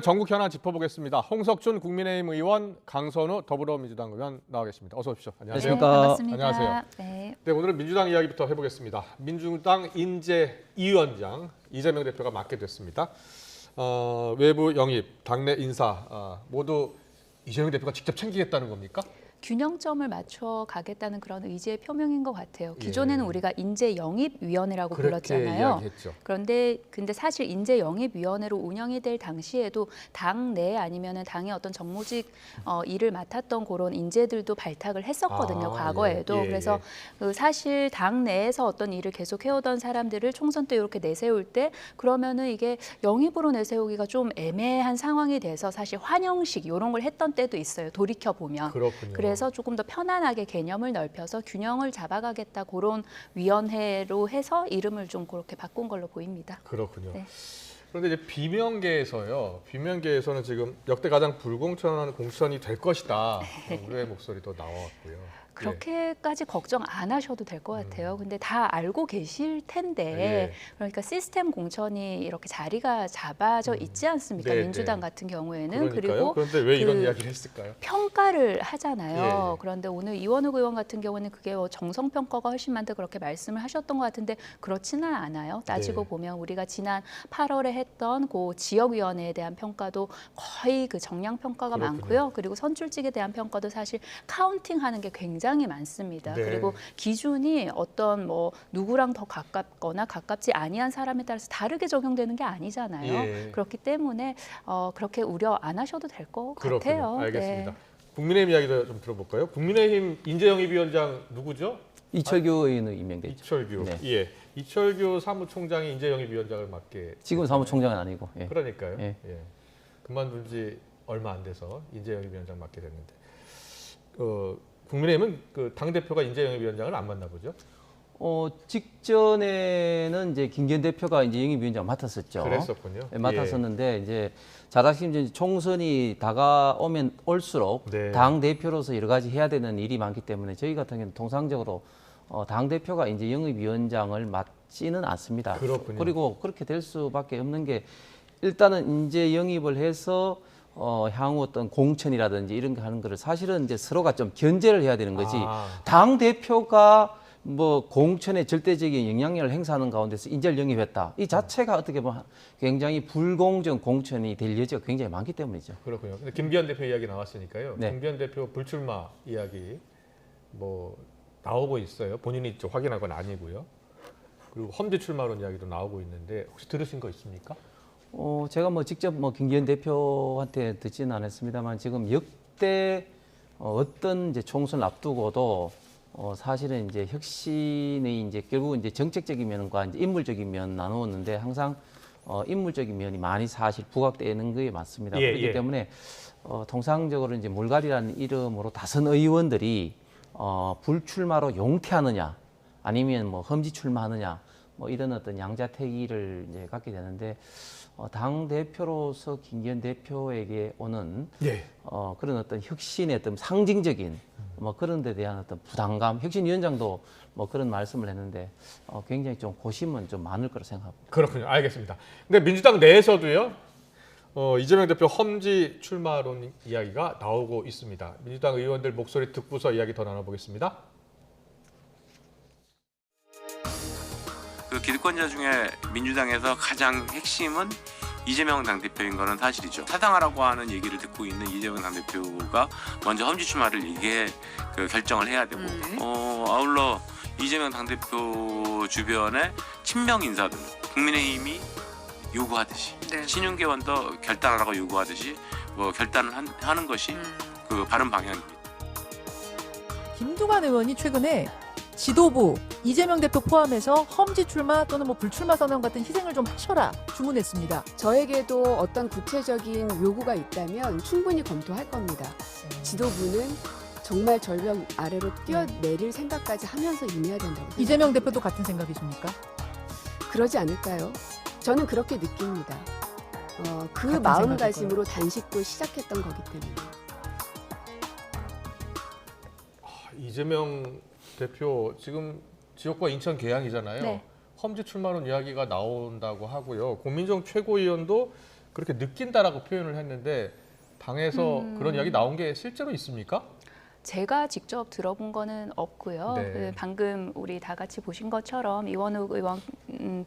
전국 현안 짚어보겠습니다. 홍석준 국민의힘 의원, 강선우 더불어민주당 의원 나와 계십니다. 어서 오십시오. 안녕하세요. 네, 반갑습니다. 안녕하세요. 네. 네, 오늘은 민주당 이야기부터 해보겠습니다. 민주당 인재 2위원장 이재명 대표가 맡게 됐습니다. 외부 영입, 당내 인사 모두 이재명 대표가 직접 챙기겠다는 겁니까? 균형점을 맞춰 가겠다는 그런 의지의 표명인 것 같아요. 기존에는 예. 우리가 인재영입위원회라고 그렇게 불렀잖아요. 이야기했죠. 근데 사실 인재영입위원회로 운영이 될 당시에도 당 내 아니면은 당의 어떤 정무직 일을 맡았던 그런 인재들도 발탁을 했었거든요. 과거에도. 예, 그래서 그 사실 당 내에서 어떤 일을 계속 해오던 사람들을 총선 때 이렇게 내세울 때 그러면은 이게 영입으로 내세우기가 좀 애매한 상황이 돼서 사실 환영식 이런 걸 했던 때도 있어요. 돌이켜 보면. 그렇군요. 그래서 조금 더 편안하게 개념을 넓혀서 균형을 잡아가겠다 그런 위원회로 해서 이름을 좀 그렇게 바꾼 걸로 보입니다. 그렇군요. 네. 그런데 이제 비명계에서요. 비명계에서는 지금 역대 가장 불공정한 공천이 될 것이다. 우려의 목소리도 나왔고요. 그렇게까지 걱정 안 하셔도 될 것 같아요. 근데 다 알고 계실 텐데 예. 그러니까 시스템 공천이 이렇게 자리가 잡아져 있지 않습니까? 네, 민주당 네. 같은 경우에는. 그러니까요. 그리고 그런데 왜 이런 그 이야기를 했을까요? 평가를 하잖아요. 예. 그런데 오늘 이원욱 의원 같은 경우는 그게 정성 평가가 훨씬 많다 그렇게 말씀을 하셨던 것 같은데 그렇지는 않아요. 따지고 네. 보면 우리가 지난 8월에 했던 그 지역위원회에 대한 평가도 거의 그 정량 평가가 그렇군요. 많고요. 그리고 선출직에 대한 평가도 사실 카운팅하는 게 굉장히 많습니다. 네. 그리고 기준이 어떤 뭐 누구랑 더 가깝거나 가깝지 아니한 사람에 따라서 다르게 적용되는 게 아니잖아요. 예. 그렇기 때문에 그렇게 우려 안 하셔도 될 것 같아요. 알겠습니다. 네. 국민의힘 이야기도 좀 들어볼까요? 국민의힘 인재영입위원장 누구죠? 이철규 의원은 임명됐죠. 이철규. 네. 예. 이철규 사무총장이 인재영입위원장을 맡게. 지금 사무총장은 아니고. 예. 그러니까요. 예. 예. 그만둔 지 얼마 안 돼서 인재영입위원장 맡게 됐는데. 국민의힘은 그 당 대표가 인재영입위원장을 안 맡나 보죠? 직전에는 이제 김기현 대표가 이제 영입위원장 맡았었죠. 그랬었군요. 예, 맡았었는데 이제 자다시피 이제 총선이 다가오면 올수록 네. 당 대표로서 여러 가지 해야 되는 일이 많기 때문에 저희 같은 경우는 통상적으로 당 대표가 이제 영입위원장을 맡지는 않습니다. 그렇군요. 그리고 그렇게 될 수밖에 없는 게 일단은 이제 영입을 해서 향후 어떤 공천이라든지 이런 거 하는 거를 사실은 이제 서로가 좀 견제를 해야 되는 거지. 당 대표가 뭐 공천에 절대적인 영향력을 행사하는 가운데서 인재를 영입했다. 이 자체가 어떻게 보면 굉장히 불공정 공천이 될 여지가 굉장히 많기 때문이죠. 그렇군요. 근데 김기현 대표 이야기 나왔으니까요. 네. 김기현 대표 불출마 이야기 뭐 나오고 있어요. 본인이 좀 확인한 건 아니고요. 그리고 험지 출마론 이야기도 나오고 있는데 혹시 들으신 거 있습니까? 제가 뭐 직접 뭐 김기현 대표한테 듣지는 않았습니다만 지금 역대 어떤 이제 총선을 앞두고도 사실은 이제 혁신의 이제 결국은 이제 정책적인 면과 이제 인물적인 면 나누었는데 항상 인물적인 면이 많이 사실 부각되는 게 맞습니다. 예, 그렇기 예. 때문에 통상적으로 이제 물갈이라는 이름으로 다선 의원들이 불출마로 용퇴하느냐 아니면 뭐 험지 출마하느냐 뭐 이런 어떤 양자택일을 이제 갖게 되는데 당 대표로서 김기현 대표에게 오는 예. 그런 어떤 혁신의 어떤 상징적인 뭐 그런 데 대한 어떤 부담감, 혁신위원장도 뭐 그런 말씀을 했는데 굉장히 좀 고심은 좀 많을 거라 생각합니다. 그렇군요. 알겠습니다. 근데 민주당 내에서도요. 이재명 대표 험지 출마론 이야기가 나오고 있습니다. 민주당 의원들 목소리 듣고서 이야기 더 나눠보겠습니다. 그 기득권자 중에 민주당에서 가장 핵심은 이재명 당대표인 거는 사실이죠. 사당하라고 하는 얘기를 듣고 있는 이재명 당대표가 먼저 험지 출마를 이게 결정을 해야 되고 아울러 이재명 당대표 주변에 친명 인사들 국민의힘이 요구하듯이 신윤계 의원도 결단하라고 요구하듯이 뭐 결단을 하는 것이 그 바른 방향입니다. 김두관 의원이 최근에 지도부 이재명 대표 포함해서 험지 출마 또는 뭐 불출마 선언 같은 희생을 좀 하셔라 주문했습니다. 저에게도 어떤 구체적인 요구가 있다면 충분히 검토할 겁니다. 지도부는 정말 절벽 아래로 뛰어내릴 생각까지 하면서 임해야 된다고 생각합니다. 이재명 대표도 같은 생각이십니까? 그러지 않을까요? 저는 그렇게 느낍니다. 그 같은 마음가짐으로 단식도 시작했던 거기 때문에. 이재명 대표 지금 지역구가 인천 계양이잖아요. 네. 험지 출마론 이야기가 나온다고 하고요. 고민정 최고위원도 그렇게 느낀다라고 표현을 했는데 당에서 그런 이야기 나온 게 실제로 있습니까? 제가 직접 들어본 거는 없고요. 네. 그 방금 우리 다 같이 보신 것처럼 이원욱 의원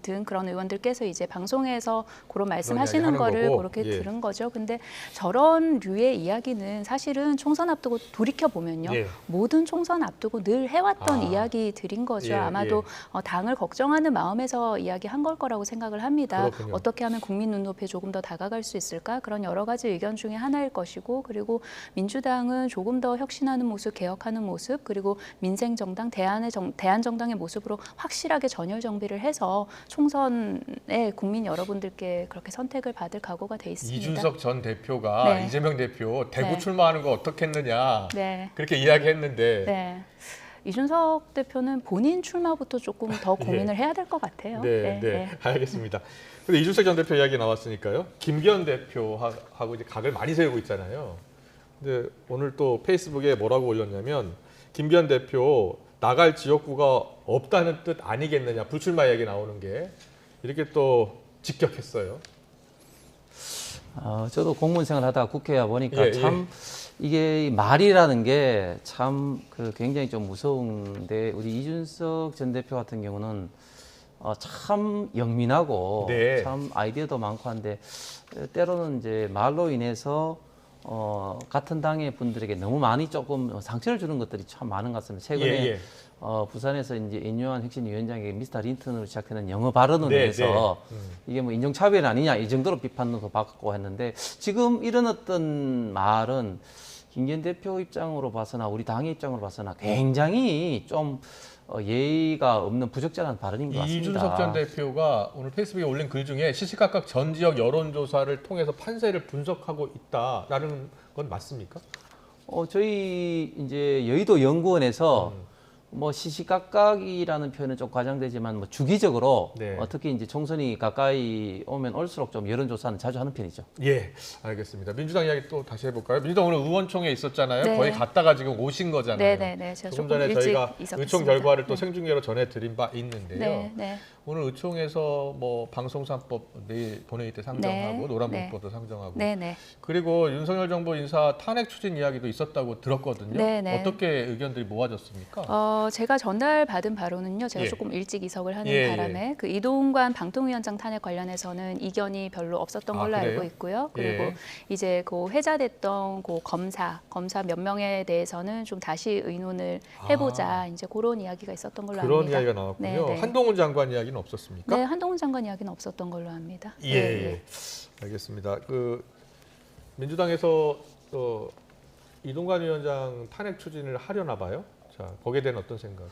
등 그런 의원들께서 이제 방송에서 그런 말씀하시는 이야기 하는 거를 거고, 그렇게 예. 들은 거죠. 근데 저런 류의 이야기는 사실은 총선 앞두고 돌이켜 보면요, 예. 모든 총선 앞두고 늘 해왔던 아. 이야기들인 거죠. 예, 아마도 예. 당을 걱정하는 마음에서 이야기한 걸 거라고 생각을 합니다. 그렇군요. 어떻게 하면 국민 눈높이에 조금 더 다가갈 수 있을까? 그런 여러 가지 의견 중에 하나일 것이고, 그리고 민주당은 조금 더 혁신하는 모습, 개혁하는 모습, 그리고 민생정당, 대한정당의 모습으로 확실하게 전열 정비를 해서 총선에 국민 여러분들께 그렇게 선택을 받을 각오가 돼 있습니다. 이준석 전 대표가 네. 이재명 대표 대구 네. 출마하는 거 어떻겠느냐 네. 그렇게 이야기했는데 네. 이준석 대표는 본인 출마부터 조금 더 고민을 해야 될 것 같아요. 네, 알겠습니다. 근데 이준석 전 대표 이야기 나왔으니까요. 김기현 대표하고 이제 각을 많이 세우고 있잖아요. 근데 오늘 또 페이스북에 뭐라고 올렸냐면 김기현 대표 나갈 지역구가 없다는 뜻 아니겠느냐, 불출마 이야기 나오는 게 이렇게 또 직격했어요. 저도 공무원 생활하다가 국회에 와 보니까 예, 참 이게 말이라는 게 참 굉장히 좀 무서운데, 우리 이준석 전 대표 같은 경우는 참 영민하고 네. 참 아이디어도 많고 한데, 때로는 이제 말로 인해서 같은 당의 분들에게 너무 많이 조금 상처를 주는 것들이 참 많은 것 같습니다. 최근에 예. 부산에서 이제 인요한 혁신위원장에게 미스터 린턴으로 시작되는 영어 발언으로 네, 해서 네. 이게 뭐 인종차별 아니냐 이 정도로 비판도 받고 했는데, 지금 이런 어떤 말은 김기현 대표 입장으로 봐서나 우리 당의 입장으로 봐서나 굉장히 좀 예의가 없는 부적절한 발언인 것 같습니다. 이준석 전 대표가 오늘 페이스북에 올린 글 중에 시시각각 전 지역 여론조사를 통해서 판세를 분석하고 있다라는 건 맞습니까? 저희 이제 여의도 연구원에서 뭐 시시각각이라는 표현은 좀 과장되지만 뭐 주기적으로 네. 특히 이제 총선이 가까이 오면 올수록 좀 여론조사는 자주 하는 편이죠. 예, 알겠습니다. 민주당 이야기 또 다시 해볼까요? 민주당 오늘 의원총회 있었잖아요. 네. 거의 갔다가 지금 오신 거잖아요. 네. 제가 조금 조금 전에 일찍 저희가 있었습니다. 의총 결과를 또 생중계로 전해드린 바 있는데요. 네. 오늘 의총에서 뭐 방송사법 내일 본회의 때 상정하고 네. 노란봉법도 상정하고 네. 그리고 윤석열 정부 인사 탄핵 추진 이야기도 있었다고 들었거든요. 네. 어떻게 의견들이 모아졌습니까? 제가 전달 받은 바로는요. 제가 예. 조금 일찍 이석을 하는 예, 바람에 그 이동관 방통위원장 탄핵 관련해서는 이견이 별로 없었던 걸로 그래요? 알고 있고요. 그리고 예. 이제 그 회자됐던 그 검사 몇 명에 대해서는 좀 다시 의논을 해보자. 이제 그런 이야기가 있었던 걸로 그런 압니다. 이야기가 나왔군요. 네. 한동훈 장관 이야기는 없었습니까? 네, 한동훈 장관 이야기는 없었던 걸로 압니다. 예. 알겠습니다. 그 민주당에서 이동관 위원장 탄핵 추진을 하려나 봐요. 자, 거기에 대한 어떤 생각?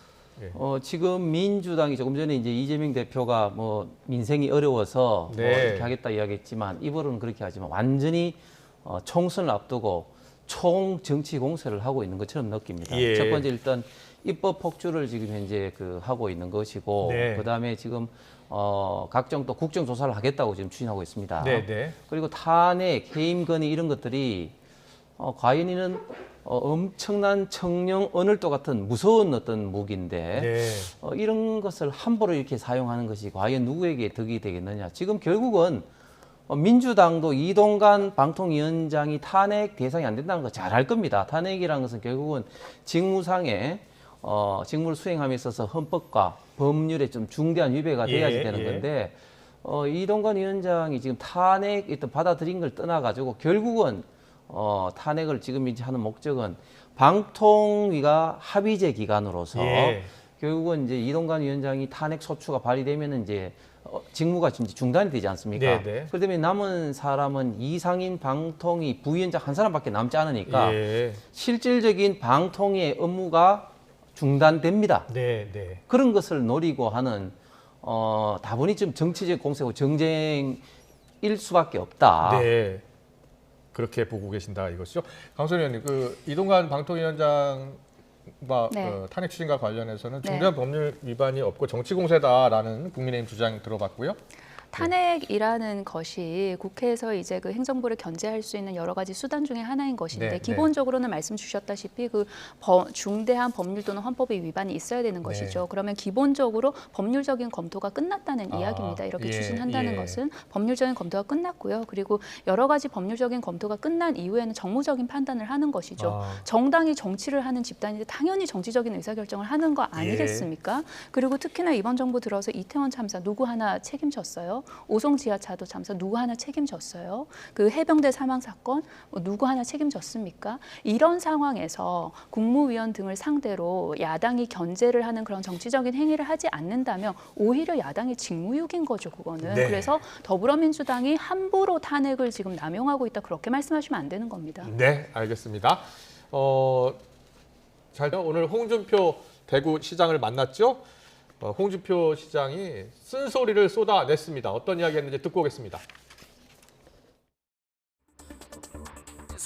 예. 지금 민주당이 조금 전에 이제 이재명 대표가 뭐 민생이 어려워서 네. 뭐 이렇게 하겠다 이야기했지만, 입으로는 그렇게 하지만 완전히 총선을 앞두고 총 정치 공세를 하고 있는 것처럼 느낍니다. 예. 첫 번째 일단 입법 폭주를 지금 현재 하고 있는 것이고, 네. 그다음에 지금 각종 또 국정조사를 하겠다고 지금 추진하고 있습니다. 네. 그리고 탄핵, 해임 건의 이런 것들이 과연 이는 엄청난 청령 언을도 같은 무서운 어떤 무기인데, 네. 이런 것을 함부로 이렇게 사용하는 것이 과연 누구에게 덕이 되겠느냐. 지금 결국은 민주당도 이동관 방통위원장이 탄핵 대상이 안 된다는 거 잘 알 겁니다. 탄핵이라는 것은 결국은 직무상에 직무를 수행함에 있어서 헌법과 법률에 좀 중대한 위배가 돼야지 되는 건데, 이동관 위원장이 지금 탄핵 일단 받아들인 걸 떠나가지고 결국은 탄핵을 지금 이제 하는 목적은 방통위가 합의제 기관으로서 결국은 이제 이동관 위원장이 탄핵 소추가 발의되면 이제 직무가 이제 중단이 되지 않습니까? 그러면 남은 사람은 이상인 방통위 부위원장 한 사람밖에 남지 않으니까 실질적인 방통위의 업무가 중단됩니다. 그런 것을 노리고 하는 다분히 좀 정치적 공세고 정쟁일 수밖에 없다. 네. 그렇게 보고 계신다 이것이죠. 강소연 의원님, 그 이동관 방통위원장 탄핵 추진과 관련해서는 중대한 법률 위반이 없고 정치 공세다라는 국민의힘 주장 들어봤고요. 탄핵이라는 것이 국회에서 이제 그 행정부를 견제할 수 있는 여러 가지 수단 중에 하나인 것인데 네, 기본적으로는 말씀 주셨다시피 그 중대한 법률 또는 헌법의 위반이 있어야 되는 것이죠. 그러면 기본적으로 법률적인 검토가 끝났다는 이야기입니다. 이렇게 예, 추진한다는 예. 것은 법률적인 검토가 끝났고요. 그리고 여러 가지 법률적인 검토가 끝난 이후에는 정무적인 판단을 하는 것이죠. 정당이 정치를 하는 집단인데 당연히 정치적인 의사결정을 하는 거 아니겠습니까? 그리고 특히나 이번 정부 들어서 이태원 참사 누구 하나 책임졌어요? 오송 지하차도 참사 누구 하나 책임졌어요? 그 해병대 사망 사건 누구 하나 책임졌습니까? 이런 상황에서 국무위원 등을 상대로 야당이 견제를 하는 그런 정치적인 행위를 하지 않는다면 오히려 야당이 직무유기인 거죠, 그거는. 네. 그래서 더불어민주당이 함부로 탄핵을 지금 남용하고 있다 그렇게 말씀하시면 안 되는 겁니다. 네, 알겠습니다. 오늘 홍준표 대구시장을 만났죠. 홍준표 시장이 쓴소리를 쏟아냈습니다. 어떤 이야기했는지 듣고 오겠습니다.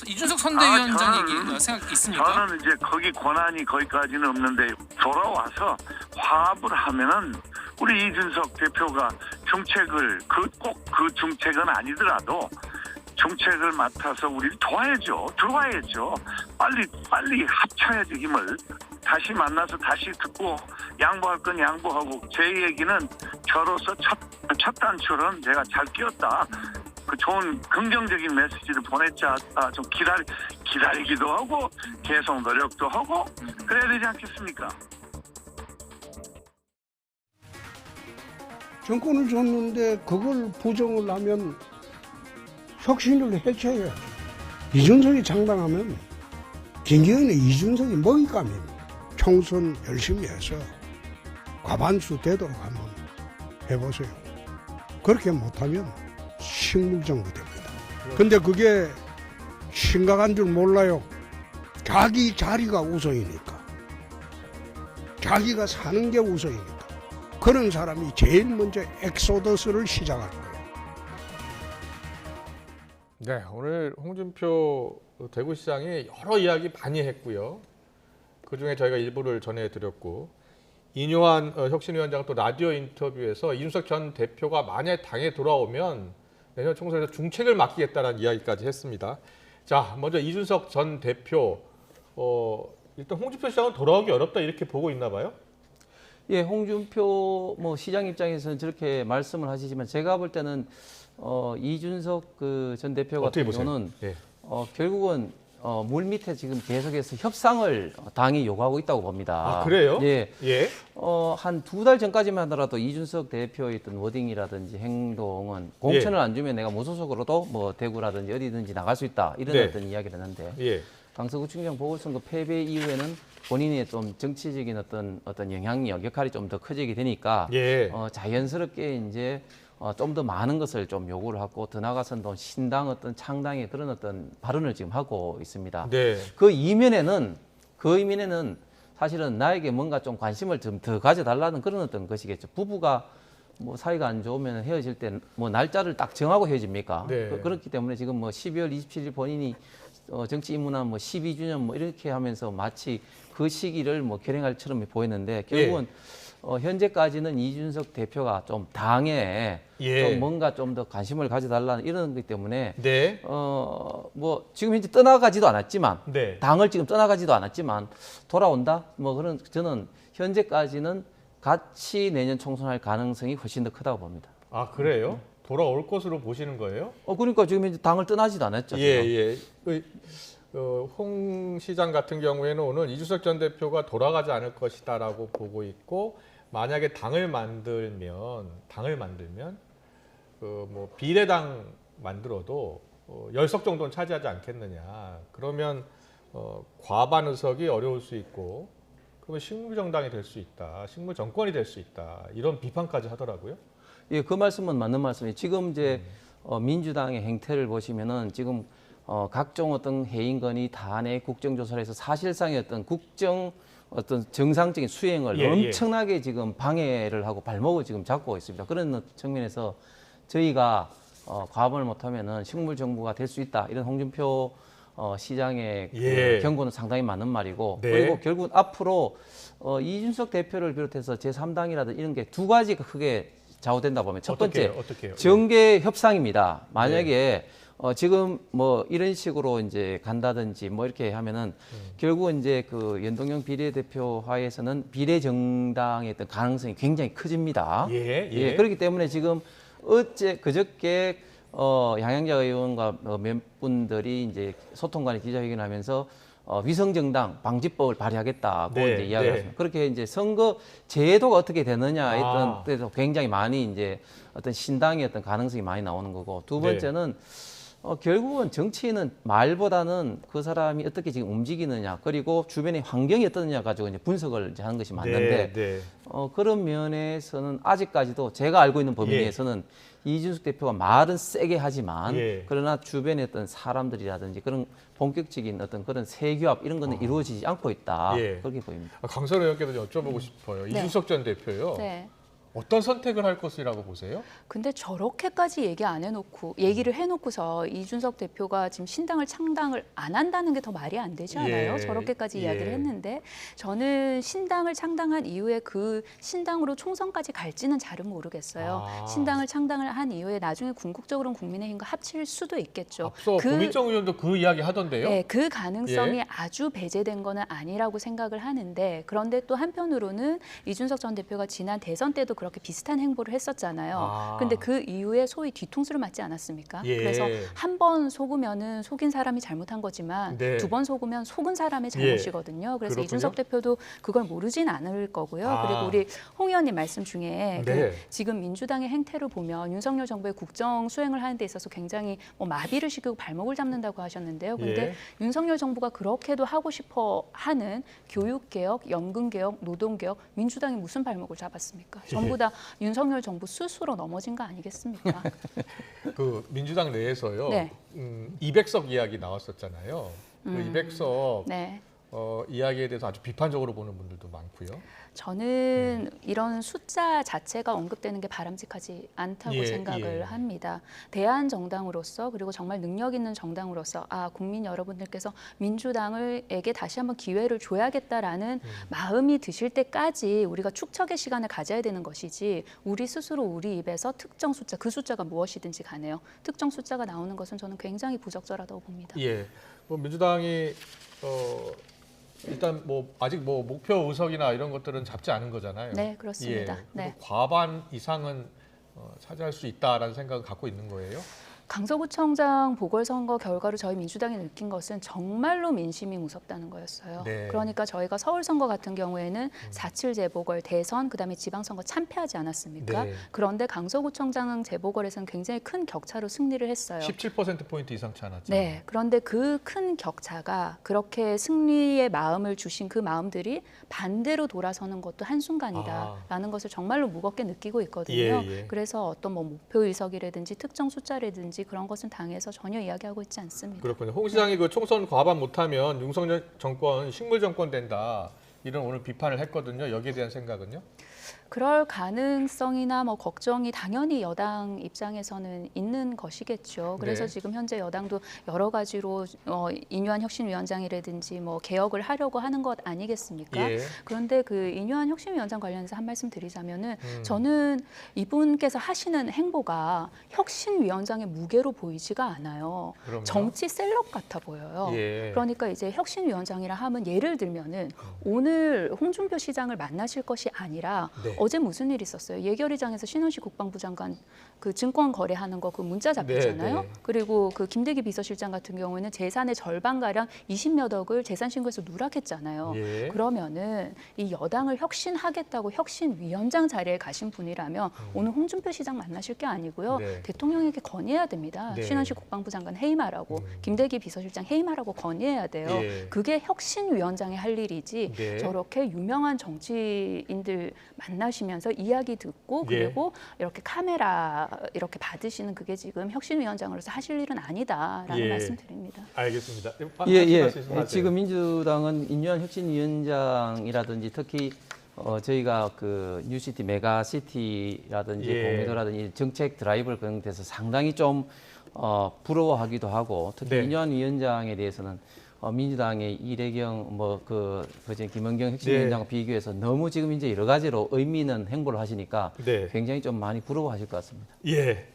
이준석 선대위원장 얘기 생각 있습니까? 저는 이제 거기 권한이 거기까지는 없는데 돌아와서 화합을 하면은 우리 이준석 대표가 정책을 꼭 그 정책은 아니더라도 정책을 맡아서 우리를 도와야죠. 들어와야죠. 빨리 합쳐야지 힘을. 다시 만나서 다시 듣고 양보할 건 양보하고 제 얘기는 저로서 첫 단추는 제가 잘 끼웠다. 그 좋은 긍정적인 메시지를 보냈자 좀 기다리기도 하고 계속 노력도 하고 그래야 되지 않겠습니까? 정권을 줬는데 그걸 부정을 하면 혁신을 해쳐야죠. 이준석이 장당하면 김기현의 이준석이 먹잇감입니다. 총선 열심히 해서 과반수 되도록 한번 해보세요. 그렇게 못하면 식물정부 됩니다. 근데 그게 심각한 줄 몰라요. 자기 자리가 우선이니까. 자기가 사는 게 우선이니까. 그런 사람이 제일 먼저 엑소더스를 시작할 거예요. 네, 오늘 홍준표 대구시장이 여러 이야기 많이 했고요. 그중에 저희가 일부를 전해드렸고 이뇨한 혁신위원장 또 라디오 인터뷰에서 이준석 전 대표가 만약 당에 돌아오면 내년 총선에서 중책을 맡기겠다는 이야기까지 했습니다. 자, 먼저 이준석 전 대표 일단 홍준표 시장은 돌아오기 어렵다 이렇게 보고 있나 봐요? 예, 홍준표 시장 입장에서는 저렇게 말씀을 하시지만 제가 볼 때는 이준석 그 전 대표 같은 경우는 예. 결국은 물 밑에 지금 계속해서 협상을 당이 요구하고 있다고 봅니다. 아, 그래요? 예. 예. 한 2달 전까지만 하더라도 이준석 대표의 어떤 워딩이라든지 행동은 공천을 안 주면 내가 무소속으로도 대구라든지 어디든지 나갈 수 있다. 이런 네. 어떤 이야기를 했는데 예. 강서구청장 보궐선거 패배 이후에는 본인의 좀 정치적인 어떤 영향력, 역할이 좀 더 커지게 되니까 예. 자연스럽게 이제 좀 더 많은 것을 좀 요구를 하고 더 나아가서는 또 신당 창당의 그런 어떤 발언을 지금 하고 있습니다. 네. 그 이면에는 사실은 나에게 뭔가 좀 관심을 좀 더 가져달라는 그런 어떤 것이겠죠. 부부가 사이가 안 좋으면 헤어질 때 날짜를 딱 정하고 헤어집니까? 네. 그렇기 때문에 지금 12월 27일 본인이 정치 입문한 12주년 이렇게 하면서 마치 그 시기를 결행할처럼 보였는데 결국은 현재까지는 이준석 대표가 좀 당에 좀 뭔가 좀 더 관심을 가져달라는 이런 것 때문에 네. 지금 현재 떠나가지도 않았지만 네. 당을 지금 떠나가지도 않았지만 돌아온다 그런 저는 현재까지는 같이 내년 총선할 가능성이 훨씬 더 크다고 봅니다. 아, 그래요? 돌아올 것으로 보시는 거예요? 그러니까 지금 현재 당을 떠나지도 않았죠. 예. 홍 시장 같은 경우에는 오늘 이준석 전 대표가 돌아가지 않을 것이다라고 보고 있고 만약에 당을 만들면 비례당 만들어도 10석 정도는 차지하지 않겠느냐. 그러면 과반 의석이 어려울 수 있고 그러면 식물정당이 될 수 있다. 식물정권이 될 수 있다. 이런 비판까지 하더라고요. 예, 그 말씀은 맞는 말씀이에요. 지금 이제 민주당의 행태를 보시면은 지금 각종 어떤 해임건의 탄핵 국정조사를 해서 사실상의 어떤 정상적인 수행을 엄청나게 지금 방해를 하고 발목을 지금 잡고 있습니다. 그런 측면에서 저희가 과반을 못하면은 식물정부가 될 수 있다. 이런 홍준표 시장의 그 경고는 상당히 맞는 말이고 그리고 결국 앞으로 이준석 대표를 비롯해서 제3당이라든지 이런 게 두 가지가 크게 좌우된다 보면 첫 번째 어떻게요? 정계 협상입니다. 만약에 지금 뭐 이런 식으로 이제 간다든지 뭐 이렇게 하면은 결국은 이제 그 연동형 비례대표 하에서는 비례정당의 어떤 가능성이 굉장히 커집니다. 예. 그렇기 때문에 지금 그저께 양양자 의원과 몇 분들이 이제 소통관의 기자회견하면서 위성정당 방지법을 발의하겠다고 네, 이제 이야기를 네. 했습니다. 그렇게 이제 선거 제도가 어떻게 되느냐 했던 때도 굉장히 많이 이제 어떤 신당의 어떤 가능성이 많이 나오는 거고 두 번째는 결국은 정치인은 말보다는 그 사람이 어떻게 지금 움직이느냐 그리고 주변의 환경이 어떠느냐 가지고 이제 분석을 이제 하는 것이 맞는데 그런 면에서는 아직까지도 제가 알고 있는 범위 내에서는 이준석 대표가 말은 세게 하지만 그러나 주변의 어떤 사람들이라든지 그런 본격적인 어떤 그런 세교합 이런 거는 이루어지지 않고 있다. 그렇게 보입니다. 강선호 의원께도 여쭤보고 싶어요. 이준석 전 대표요. 네. 어떤 선택을 할 것이라고 보세요? 근데 저렇게까지 얘기를 해놓고서 이준석 대표가 지금 신당을 창당을 안 한다는 게 더 말이 안 되지 않아요? 저렇게까지 이야기를 했는데 저는 신당을 창당한 이후에 그 신당으로 총선까지 갈지는 잘은 모르겠어요. 신당을 창당을 한 이후에 나중에 궁극적으로는 국민의힘과 합칠 수도 있겠죠. 앞서 고민정 의원도 그 이야기 하던데요? 네, 그 가능성이 아주 배제된 거는 아니라고 생각을 하는데 그런데 또 한편으로는 이준석 전 대표가 지난 대선 때도 그렇게 비슷한 행보를 했었잖아요. 근데 그 이후에 소위 뒤통수를 맞지 않았습니까? 그래서 한 번 속으면은 속인 사람이 잘못한 거지만 두 번 속으면 속은 사람의 잘못이거든요. 그래서 그렇군요. 이준석 대표도 그걸 모르진 않을 거고요. 그리고 우리 홍 의원님 말씀 중에 그 지금 민주당의 행태를 보면 윤석열 정부의 국정 수행을 하는 데 있어서 굉장히 뭐 마비를 시키고 발목을 잡는다고 하셨는데요. 근데 윤석열 정부가 그렇게도 하고 싶어 하는 교육개혁, 연금개혁, 노동개혁, 민주당이 무슨 발목을 잡았습니까? 전부 다 윤석열 정부 스스로 넘어진 거 아니겠습니까? 그 민주당 내에서요. 200석 이야기 나왔었잖아요. 그 200석 이야기에 대해서 아주 비판적으로 보는 분들도 많고요. 저는 이런 숫자 자체가 언급되는 게 바람직하지 않다고 생각을 합니다. 대한 정당으로서 그리고 정말 능력 있는 정당으로서 국민 여러분들께서 민주당에게 다시 한번 기회를 줘야겠다라는 마음이 드실 때까지 우리가 축척의 시간을 가져야 되는 것이지 우리 스스로 우리 입에서 특정 숫자, 그 숫자가 무엇이든지 간에요. 특정 숫자가 나오는 것은 저는 굉장히 부적절하다고 봅니다. 뭐 민주당이 일단 뭐 아직 뭐 목표 의석이나 이런 것들은 잡지 않은 거잖아요. 네, 그렇습니다. 그리고 과반 이상은 차지할 수 있다라는 생각을 갖고 있는 거예요. 강서구청장 보궐선거 결과로 저희 민주당이 느낀 것은 정말로 민심이 무섭다는 거였어요. 그러니까 저희가 서울선거 같은 경우에는 4.7 재보궐, 대선, 그다음에 지방선거 참패하지 않았습니까? 그런데 강서구청장 재보궐에서는 굉장히 큰 격차로 승리를 했어요. 17%포인트 이상 차 났죠. 네, 그런데 그 큰 격차가 그렇게 승리의 마음을 주신 그 마음들이 반대로 돌아서는 것도 한순간이다라는 것을 정말로 무겁게 느끼고 있거든요. 그래서 어떤 뭐 목표 의석이라든지 특정 숫자라든지 그런 것은 당에서 전혀 이야기하고 있지 않습니다. 그렇군요. 홍 시장이 그 총선 과반 못하면 윤석열 정권 식물 정권 된다 이런 오늘 비판을 했거든요. 여기에 대한 생각은요? 그럴 가능성이나 뭐 걱정이 당연히 여당 입장에서는 있는 것이겠죠. 그래서 지금 현재 여당도 여러 가지로 인유한 혁신위원장이라든지 뭐 개혁을 하려고 하는 것 아니겠습니까? 그런데 그 인유한 혁신위원장 관련해서 한 말씀 드리자면은 저는 이분께서 하시는 행보가 혁신위원장의 무게로 보이지가 않아요. 정치 셀럽 같아 보여요. 그러니까 이제 혁신위원장이라 하면 예를 들면은 오늘 홍준표 시장을 만나실 것이 아니라 어제 무슨 일이 있었어요? 예결위장에서 신원식 국방부 장관 그 증권 거래하는 거 그 문자 잡혔잖아요. 그리고 그 김대기 비서실장 같은 경우에는 재산의 절반가량 20몇 억을 재산 신고해서 누락했잖아요. 그러면은 이 여당을 혁신하겠다고 혁신위원장 자리에 가신 분이라면 오늘 홍준표 시장 만나실 게 아니고요. 대통령에게 건의해야 됩니다. 신원식 국방부 장관 해임하라고, 김대기 비서실장 해임하라고 건의해야 돼요. 그게 혁신위원장이 할 일이지 저렇게 유명한 정치인들 만나시면서 이야기 듣고 그리고 이렇게 카메라 이렇게 받으시는 그게 지금 혁신위원장으로서 하실 일은 아니다라는 말씀드립니다. 알겠습니다. 지금 민주당은 인유한 혁신위원장이라든지 특히 저희가 그 뉴시티, 메가시티라든지 공유도라든지 정책 드라이브를 그런 데서 상당히 좀 부러워하기도 하고 특히 인유한 위원장에 대해서는 민주당의 이례경 그전 김은경 네. 핵심위원장과 비교해서 너무 지금 이제 여러 가지로 의미 있는 행보를 하시니까 네. 굉장히 좀 많이 부러워하실 것 같습니다. 예.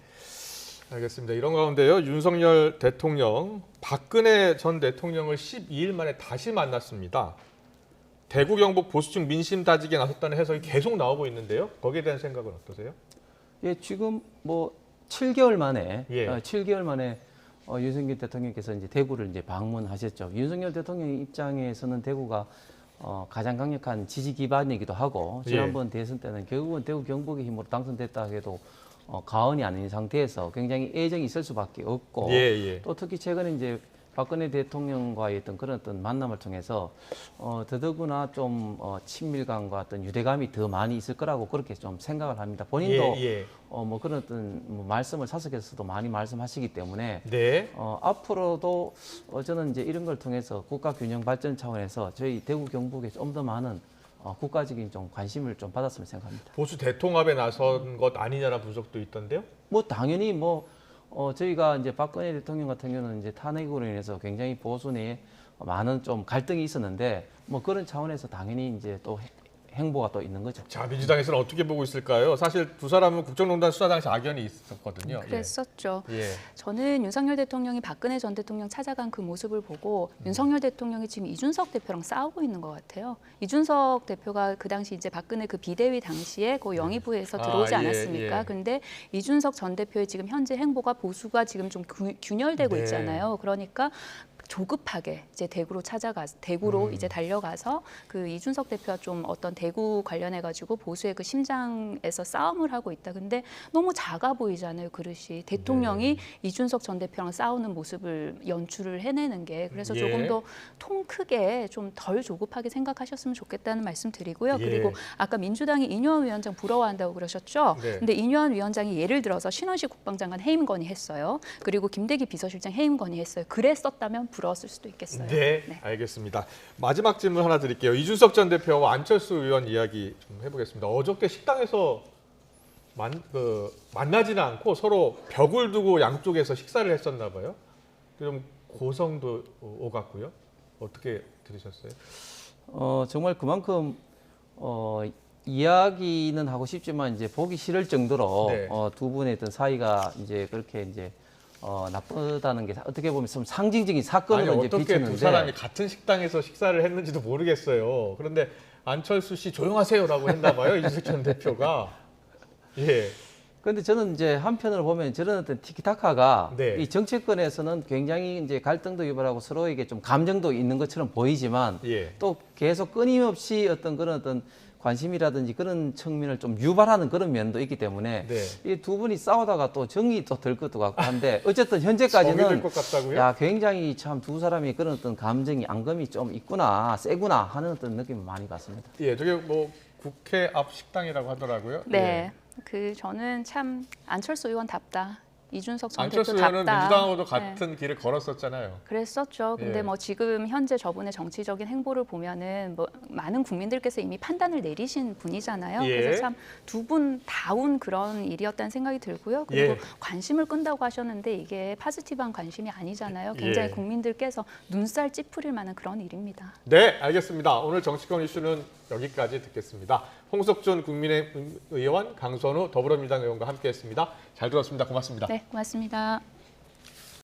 알겠습니다. 이런 가운데요. 윤석열 대통령, 박근혜 전 대통령을 12일 만에 다시 만났습니다. 대구 경북 보수층 민심 다지기에 나섰다는 해석이 계속 나오고 있는데요. 거기에 대한 생각은 어떠세요? 예, 지금 뭐 7개월 만에 예. 7개월 만에 윤석열 대통령께서 이제 대구를 이제 방문하셨죠. 윤석열 대통령 입장에서는 대구가 가장 강력한 지지 기반이기도 하고 지난번 대선 때는 결국은 대구 경북의 힘으로 당선됐다 해도 가언이 아닌 상태에서 굉장히 애정이 있을 수밖에 없고 예. 또 특히 최근에 이제 박근혜 대통령과의 어떤 그런 어떤 만남을 통해서 더더구나 좀 친밀감과 어떤 유대감이 더 많이 있을 거라고 그렇게 좀 생각을 합니다. 본인도 예. 뭐 그런 어떤 말씀을 사석에서도 많이 말씀하시기 때문에 네. 앞으로도 저는 이제 이런 걸 통해서 국가 균형 발전 차원에서 저희 대구 경북에 좀 더 많은 국가적인 좀 관심을 좀 받았으면 생각합니다. 보수 대통합에 나선 것 아니냐라는 분석도 있던데요. 뭐 당연히 저희가 이제 박근혜 대통령 같은 경우는 이제 탄핵으로 인해서 굉장히 보수 내에 많은 좀 갈등이 있었는데 뭐 그런 차원에서 당연히 이제 또 행보가 또 있는 거죠. 자, 민주당에서는 어떻게 보고 있을까요? 사실 두 사람은 국정농단 수사 당시 악연이 있었거든요. 그랬었죠. 예. 저는 윤석열 대통령이 박근혜 전 대통령 찾아간 그 모습을 보고 윤석열 대통령이 지금 이준석 대표랑 싸우고 있는 것 같아요. 이준석 대표가 그 당시 이제 박근혜 그 비대위 당시에 그 영의부에서 들어오지 않았습니까? 예. 근데 이준석 전 대표의 지금 현재 행보가 보수가 지금 좀 균열되고 네. 있잖아요. 그러니까 조급하게 이제 대구로 이제 달려가서 그 이준석 대표와 좀 어떤 대구 관련해 가지고 보수의 그 심장에서 싸움을 하고 있다. 근데 너무 작아 보이잖아요, 그릇이. 대통령이 이준석 전 대표랑 싸우는 모습을 연출을 해내는 게. 그래서 예. 조금 더 통 크게 좀 덜 조급하게 생각하셨으면 좋겠다는 말씀 드리고요. 예. 그리고 아까 민주당이 인요한 위원장 부러워한다고 그러셨죠? 네. 근데 인요한 위원장이 예를 들어서 신원식 국방장관 해임 건의했어요. 그리고 김대기 비서실장 해임 건의했어요. 그랬었다면 부러웠을 수도 있겠어요. 네, 알겠습니다. 마지막 질문 하나 드릴게요. 이준석 전 대표와 안철수 의원 이야기 좀 해보겠습니다. 어저께 식당에서 만나지는 않고 서로 벽을 두고 양쪽에서 식사를 했었나 봐요. 좀 고성도 오갔고요. 어떻게 들으셨어요? 정말 그만큼 이야기는 하고 싶지만 이제 보기 싫을 정도로 네. 두 분의 어떤 사이가 이제 그렇게 이제 나쁘다는 게 어떻게 보면 좀 상징적인 사건으로 아니, 이제 어떻게 비치는데 두 사람이 같은 식당에서 식사를 했는지도 모르겠어요. 그런데 안철수 씨 조용하세요라고 했나 봐요. 이준석 전 대표가. 예. 그런데 저는 이제 한편으로 보면 저런 어떤 티키타카가 네. 이 정치권에서는 굉장히 이제 갈등도 유발하고 서로에게 좀 감정도 있는 것처럼 보이지만 예. 또 계속 끊임없이 어떤 그런 어떤 관심이라든지 그런 측면을 좀 유발하는 그런 면도 있기 때문에 네. 이 두 분이 싸우다가 또 정이 또 될 것도 같고 한데 어쨌든 정이 현재까지는 될것 같다고요? 야 굉장히 참 두 사람이 그런 어떤 감정이 앙금이 좀 있구나 세구나 하는 어떤 느낌을 많이 받습니다. 예, 저게 뭐 국회 앞 식당이라고 하더라고요. 네. 저는 참 안철수 의원답다. 이준석 전 안철수 대표답다. 의원은 민주당하고도 네. 같은 길을 걸었었잖아요. 그랬었죠. 근데 예. 뭐 지금 현재 저분의 정치적인 행보를 보면은 뭐 많은 국민들께서 이미 판단을 내리신 분이잖아요. 예. 그래서 참 두 분 다운 그런 일이었다는 생각이 들고요. 그리고 예. 관심을 끈다고 하셨는데 이게 파지티브한 관심이 아니잖아요. 굉장히 예. 국민들께서 눈살 찌푸릴 만한 그런 일입니다. 네, 알겠습니다. 오늘 정치권 이슈는 여기까지 듣겠습니다. 홍석준 국민의힘 의원, 강선우 더불어민주당 의원과 함께했습니다. 잘 들었습니다. 고맙습니다. 네, 고맙습니다.